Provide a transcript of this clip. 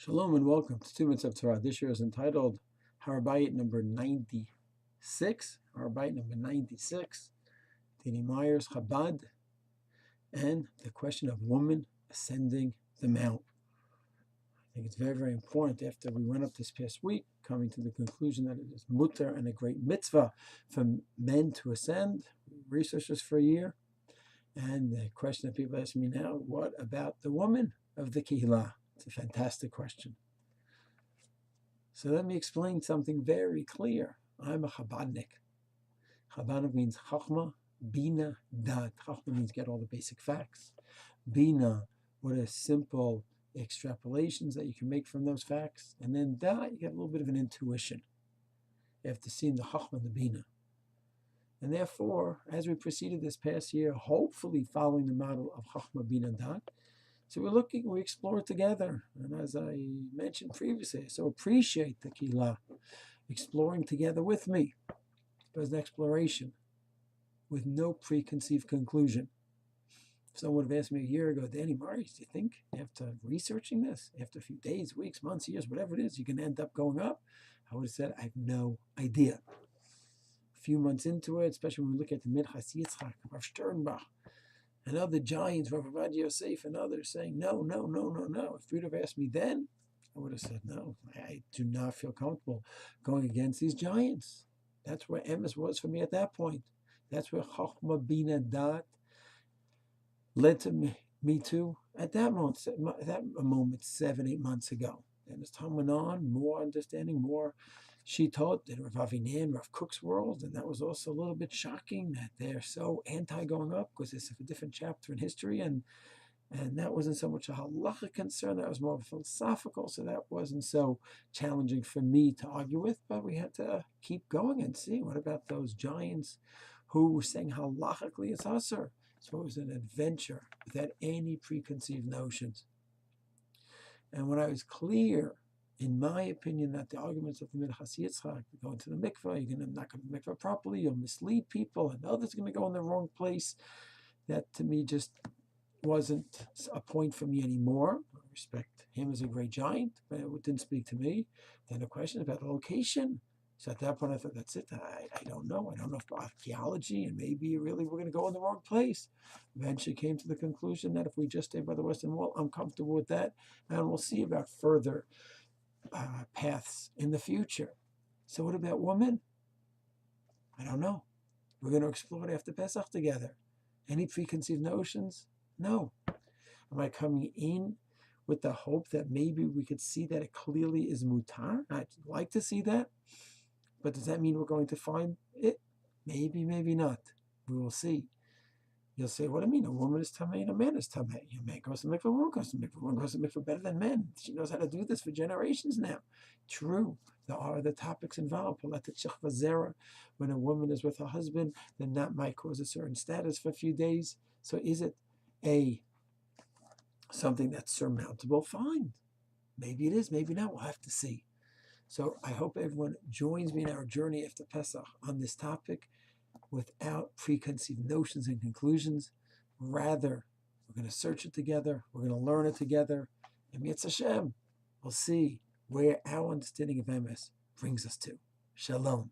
Shalom and welcome to 2 Minutes of Torah. This year is entitled Har Habayit number 96. Har Habayit number 96. Dating Myers Har Chabad. And the question of woman ascending the mount. I think it's very, very important after we went up this past week, coming to the conclusion that it is mutter and a great mitzvah for men to ascend. We researched this for a year. And the question that people ask me now, what about the woman of the Kehillah? It's a fantastic question. So let me explain something very clear. I'm a Chabadnik. Chabadnik means Chochma, Bina Daat. Chochma means get all the basic facts. Bina, what are simple extrapolations that you can make from those facts. And then Daat, you get a little bit of an intuition. You have to see in the Chochma and the Bina. And therefore, as we proceeded this past year, hopefully following the model of Chochma, Bina Daat, so we explore together. And as I mentioned previously, so appreciate the Kehillah exploring together with me. It was an exploration with no preconceived conclusion. If someone would have asked me a year ago, Danny Myers, do you think after researching this, after a few days, weeks, months, years, whatever it is, you can end up going up? I would have said, I have no idea. A few months into it, especially when we look at the Minchas Yitzchak, Rav Sternbach, and other giants, Rav Avad Yosef and others saying, no. If you'd have asked me then, I would have said, no, I do not feel comfortable going against these giants. That's where Emes was for me at that point. That's where Chochma Bina Daat led to me to at that moment 7-8 months ago. And as time went on, more understanding, more she taught in Rav Avinan, Rav Kook's world, and that was also a little bit shocking that they're so anti-going up because it's a different chapter in history, and that wasn't so much a halachic concern, that was more of a philosophical, so that wasn't so challenging for me to argue with, but we had to keep going and see what about those giants who were saying halachically it's asur. So it was an adventure without any preconceived notions. And when I was clear, in my opinion, that the arguments of the Minchas Yitzchak, going to the mikveh, you're not going to the mikveh properly, you'll mislead people, and others are going to go in the wrong place, that to me just wasn't a point for me anymore. I respect him as a great giant, but it didn't speak to me. Then a question about the location. So at that point, I thought, that's it. I don't know. I don't know about archaeology, and maybe really we're going to go in the wrong place. Eventually came to the conclusion that if we just stay by the Western Wall, I'm comfortable with that, and we'll see about further paths in the future. So what about women? I don't know. We're going to explore it after Pesach together. Any preconceived notions? No. Am I coming in with the hope that maybe we could see that it clearly is mutar? I'd like to see that. But does that mean we're going to find it? Maybe, maybe not. We will see. You'll say, what do I mean? A woman is tamei and a man is tamei. A man goes to mikveh, a woman goes to mikveh. Woman goes to mikveh better than men. She knows how to do this for generations now. True. There are other topics involved. When a woman is with her husband, then that might cause a certain status for a few days. So is it something that's surmountable? Fine. Maybe it is, maybe not. We'll have to see. So I hope everyone joins me in our journey after Pesach on this topic without preconceived notions and conclusions. Rather, we're going to search it together. We're going to learn it together. And Mitzvah Hashem, we'll see where our understanding of Emes brings us to. Shalom.